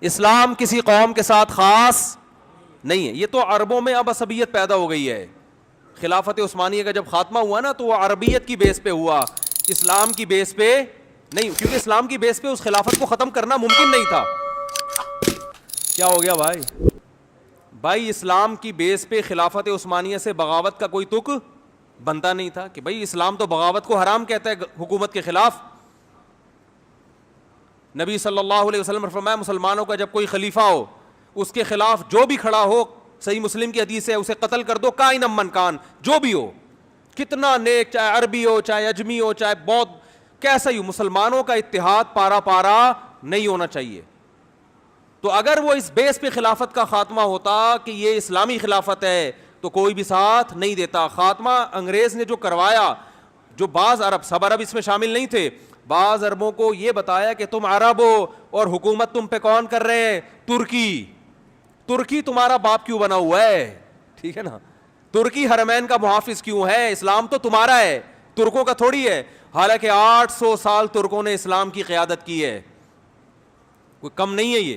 اسلام کسی قوم کے ساتھ خاص نہیں ہے. یہ تو عربوں میں اب عصبیت پیدا ہو گئی ہے. خلافت عثمانیہ کا جب خاتمہ ہوا نا تو وہ عربیت کی بیس پہ ہوا, اسلام کی بیس پہ نہیں, کیونکہ اسلام کی بیس پہ اس خلافت کو ختم کرنا ممکن نہیں تھا. کیا ہو گیا بھائی؟ بھائی اسلام کی بیس پہ خلافت عثمانیہ سے بغاوت کا کوئی تک بنتا نہیں تھا کہ بھائی اسلام تو بغاوت کو حرام کہتا ہے حکومت کے خلاف. نبی صلی اللہ علیہ وسلم نے فرمایا مسلمانوں کا جب کوئی خلیفہ ہو اس کے خلاف جو بھی کھڑا ہو, صحیح مسلم کی حدیث ہے, اسے قتل کر دو کائن من کان, جو بھی ہو, کتنا نیک, چاہے عربی ہو, چاہے اجمی ہو, چاہے بہت کیسا ہی ہو, مسلمانوں کا اتحاد پارا پارا نہیں ہونا چاہیے. تو اگر وہ اس بیس پہ خلافت کا خاتمہ ہوتا کہ یہ اسلامی خلافت ہے تو کوئی بھی ساتھ نہیں دیتا. خاتمہ انگریز نے جو کروایا, جو بعض عرب, سب عرب اس میں شامل نہیں تھے, بعض عربوں کو یہ بتایا کہ تم عرب ہو اور حکومت تم پہ کون کر رہے ہیں؟ ترکی. ترکی تمہارا باپ کیوں بنا ہوا ہے؟ ٹھیک ہے نا, ترکی حرمین کا محافظ کیوں ہے؟ اسلام تو تمہارا ہے, ترکوں کا تھوڑی ہے. حالانکہ 800 سال ترکوں نے اسلام کی قیادت کی ہے, کوئی کم نہیں ہے یہ.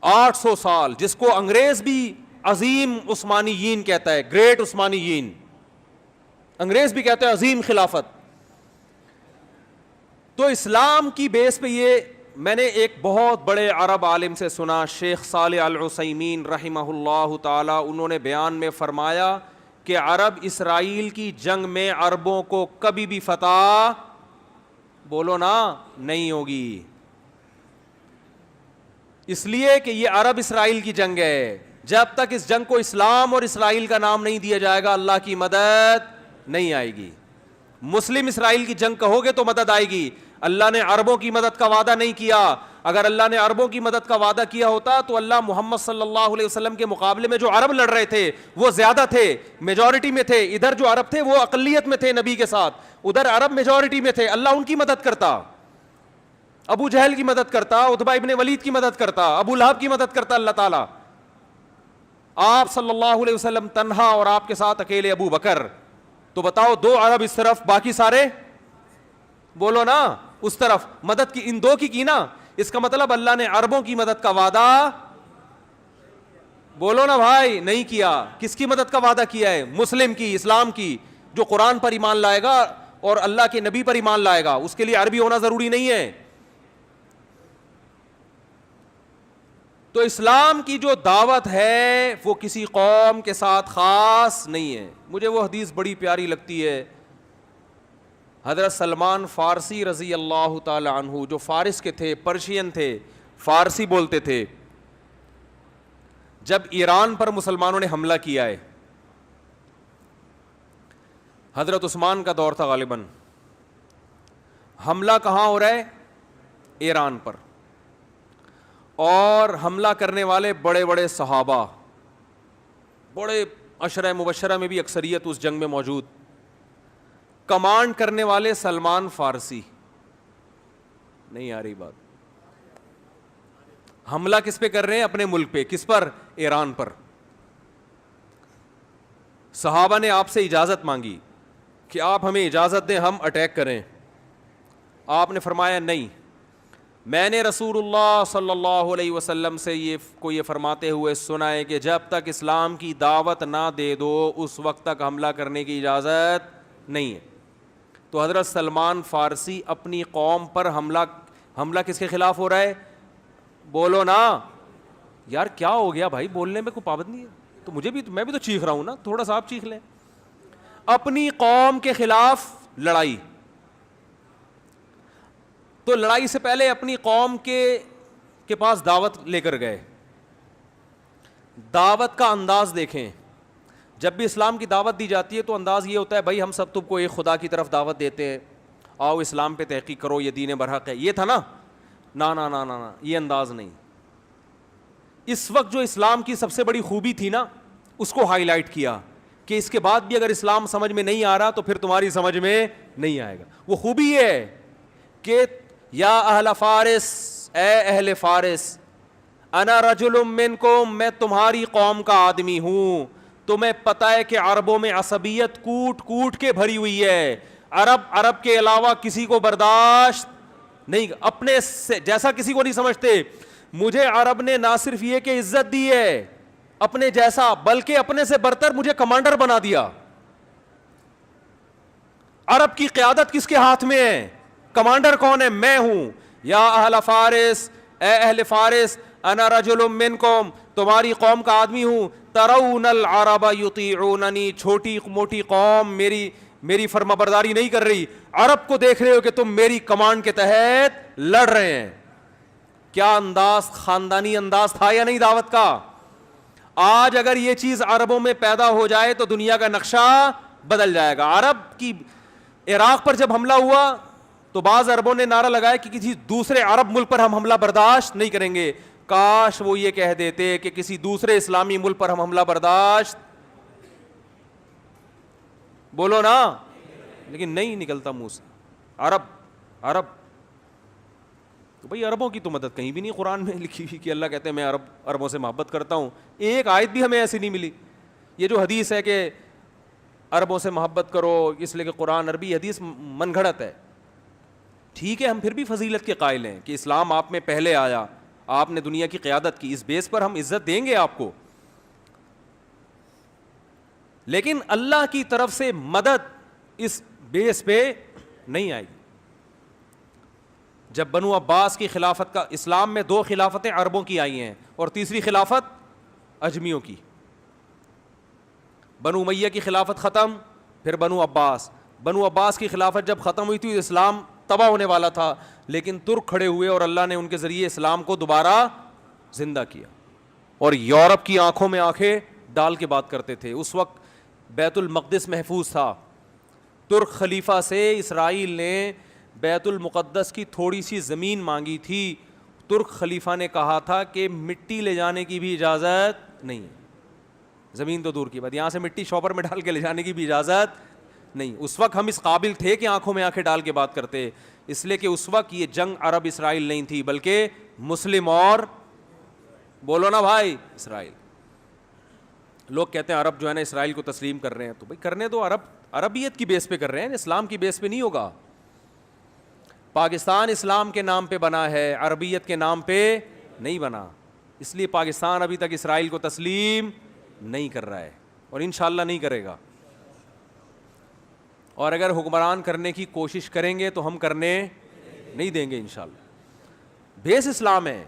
800 سال, جس کو انگریز بھی عظیم عثمانیین کہتا ہے, گریٹ عثمانیین, انگریز بھی کہتا ہے عظیم خلافت. تو اسلام کی بیس پہ یہ, میں نے ایک بہت بڑے عرب عالم سے سنا, شیخ صالح العثیمین رحمہ اللہ تعالی, انہوں نے بیان میں فرمایا کہ عرب اسرائیل کی جنگ میں عربوں کو کبھی بھی فتح, بولو نا, نہیں ہوگی. اس لیے کہ یہ عرب اسرائیل کی جنگ ہے. جب تک اس جنگ کو اسلام اور اسرائیل کا نام نہیں دیا جائے گا اللہ کی مدد نہیں آئے گی. مسلم اسرائیل کی جنگ کہو گے تو مدد آئے گی. اللہ نے عربوں کی مدد کا وعدہ نہیں کیا. اگر اللہ نے عربوں کی مدد کا وعدہ کیا ہوتا تو اللہ محمد صلی اللہ علیہ وسلم کے مقابلے میں جو عرب لڑ رہے تھے وہ زیادہ تھے, میجورٹی میں تھے. ادھر جو عرب تھے وہ اقلیت میں تھے نبی کے ساتھ, ادھر عرب میجورٹی میں تھے. اللہ ان کی مدد کرتا, ابو جہل کی مدد کرتا, عتبہ ابن ولید کی مدد کرتا, ابو لہب کی مدد کرتا اللہ تعالیٰ. آپ صلی اللہ علیہ وسلم تنہا اور آپ کے ساتھ اکیلے ابو بکر. تو بتاؤ, 2 عرب اس طرف, باقی سارے, بولو نا, اس طرف. مدد کی ان 2 کی نا. اس کا مطلب اللہ نے عربوں کی مدد کا وعدہ, بولو نا بھائی, نہیں کیا. کس کی مدد کا وعدہ کیا ہے؟ مسلم کی, اسلام کی, جو قرآن پر ایمان لائے گا اور اللہ کے نبی پر ایمان لائے گا. اس کے لیے عربی ہونا ضروری نہیں ہے. تو اسلام کی جو دعوت ہے وہ کسی قوم کے ساتھ خاص نہیں ہے. مجھے وہ حدیث بڑی پیاری لگتی ہے, حضرت سلمان فارسی رضی اللہ تعالی عنہ, جو فارس کے تھے, پرشین تھے, فارسی بولتے تھے. جب ایران پر مسلمانوں نے حملہ کیا ہے, حضرت عثمان کا دور تھا غالباً, حملہ کہاں ہو رہا ہے؟ ایران پر. اور حملہ کرنے والے بڑے بڑے صحابہ, بڑے عشرہ مبشرہ میں بھی اکثریت اس جنگ میں موجود. کمانڈ کرنے والے سلمان فارسی. نہیں آ رہی بات؟ حملہ کس پہ کر رہے ہیں؟ اپنے ملک پہ. کس پر؟ ایران پر. صحابہ نے آپ سے اجازت مانگی کہ آپ ہمیں اجازت دیں ہم اٹیک کریں. آپ نے فرمایا نہیں, میں نے رسول اللہ صلی اللہ علیہ وسلم سے یہ فرماتے ہوئے سنا ہے کہ جب تک اسلام کی دعوت نہ دے دو اس وقت تک حملہ کرنے کی اجازت نہیں ہے. تو حضرت سلمان فارسی اپنی قوم پر حملہ کس کے خلاف ہو رہا ہے؟ بولو نا یار, کیا ہو گیا بھائی, بولنے میں کوئی پابند نہیں ہے. تو میں بھی تو چیخ رہا ہوں نا, تھوڑا سا آپ چیخ لیں. اپنی قوم کے خلاف لڑائی. تو لڑائی سے پہلے اپنی قوم کے پاس دعوت لے کر گئے. دعوت کا انداز دیکھیں, جب بھی اسلام کی دعوت دی جاتی ہے تو انداز یہ ہوتا ہے بھائی ہم سب تم کو ایک خدا کی طرف دعوت دیتے ہیں, آؤ اسلام پہ تحقیق کرو, یہ دین برحق ہے. یہ تھا نا, نا نا نا نا, یہ انداز نہیں. اس وقت جو اسلام کی سب سے بڑی خوبی تھی نا, اس کو ہائی لائٹ کیا کہ اس کے بعد بھی اگر اسلام سمجھ میں نہیں آ رہا تو پھر تمہاری سمجھ میں نہیں آئے گا. وہ خوبی یہ ہے کہ یا اہل فارس, اے اہل فارس, انا رجل منکم, میں تمہاری قوم کا آدمی ہوں. تمہیں پتہ ہے کہ عربوں میں عصبیت کوٹ کوٹ کے بھری ہوئی ہے. عرب کے علاوہ کسی کو برداشت نہیں, اپنے سے جیسا کسی کو نہیں سمجھتے. مجھے عرب نے نہ صرف یہ کہ عزت دی ہے اپنے جیسا, بلکہ اپنے سے برتر مجھے کمانڈر بنا دیا. عرب کی قیادت کس کے ہاتھ میں ہے؟ کمانڈر کون ہے؟ میں ہوں. یا اہل فارس, اے اہل فارس, انا رجل منکم, تمہاری قوم کا آدمی ہوں. ترون العرب یطیعوننی, چھوٹی موٹی قوم میری فرما برداری نہیں کر رہی, عرب کو دیکھ رہے ہو کہ تم میری کمانڈ کے تحت لڑ رہے ہیں. کیا انداز, خاندانی انداز تھا یا نہیں دعوت کا؟ آج اگر یہ چیز عربوں میں پیدا ہو جائے تو دنیا کا نقشہ بدل جائے گا. عرب کی عراق پر جب حملہ ہوا تو بعض عربوں نے نعرہ لگایا کہ کسی دوسرے عرب ملک پر ہم حملہ برداشت نہیں کریں گے. کاش وہ یہ کہہ دیتے کہ کسی دوسرے اسلامی ملک پر ہم حملہ برداشت, بولو نا, لیکن نہیں نکلتا منہ سے. عرب تو بھئی عربوں کی تو مدد کہیں بھی نہیں قرآن میں لکھی ہوئی کہ اللہ کہتے ہیں میں عربوں سے محبت کرتا ہوں. ایک آیت بھی ہمیں ایسی نہیں ملی. یہ جو حدیث ہے کہ عربوں سے محبت کرو اس لیے کہ قرآن عربی, حدیث من گھڑت ہے. ٹھیک ہے, ہم پھر بھی فضیلت کے قائل ہیں کہ اسلام آپ میں پہلے آیا, آپ نے دنیا کی قیادت کی, اس بیس پر ہم عزت دیں گے آپ کو. لیکن اللہ کی طرف سے مدد اس بیس پہ نہیں آئی. جب بنو عباس کی خلافت کا, اسلام میں 2 خلافتیں عربوں کی آئی ہیں اور تیسری خلافت اجمیوں کی. بنو امیہ کی خلافت ختم, پھر بنو عباس کی خلافت جب ختم ہوئی تھی اسلام تباہ ہونے والا تھا, لیکن ترک کھڑے ہوئے اور اللہ نے ان کے ذریعے اسلام کو دوبارہ زندہ کیا. اور یورپ کی آنکھوں میں آنکھیں ڈال کے بات کرتے تھے. اس وقت بیت المقدس محفوظ تھا. ترک خلیفہ سے اسرائیل نے بیت المقدس کی تھوڑی سی زمین مانگی تھی. ترک خلیفہ نے کہا تھا کہ مٹی لے جانے کی بھی اجازت نہیں ہے, زمین تو دور کی بات, یہاں سے مٹی شاپر میں ڈال کے لے جانے کی بھی اجازت نہیں. اس وقت ہم اس قابل تھے کہ آنکھوں میں آنکھیں ڈال کے بات کرتے, اس لیے کہ اس وقت یہ جنگ عرب اسرائیل نہیں تھی بلکہ مسلم اور, بولو نا بھائی, اسرائیل. لوگ کہتے ہیں عرب جو ہے نا اسرائیل کو تسلیم کر رہے ہیں, تو بھائی کرنے دو, عربیت کی بیس پہ کر رہے ہیں, اسلام کی بیس پہ نہیں ہوگا. پاکستان اسلام کے نام پہ بنا ہے, عربیت کے نام پہ نہیں بنا, اس لیے پاکستان ابھی تک اسرائیل کو تسلیم نہیں کر رہا ہے اور انشاءاللہ نہیں کرے گا. اور اگر حکمران کرنے کی کوشش کریں گے تو ہم کرنے نہیں دیں گے انشاءاللہ. بیس اسلام ہے.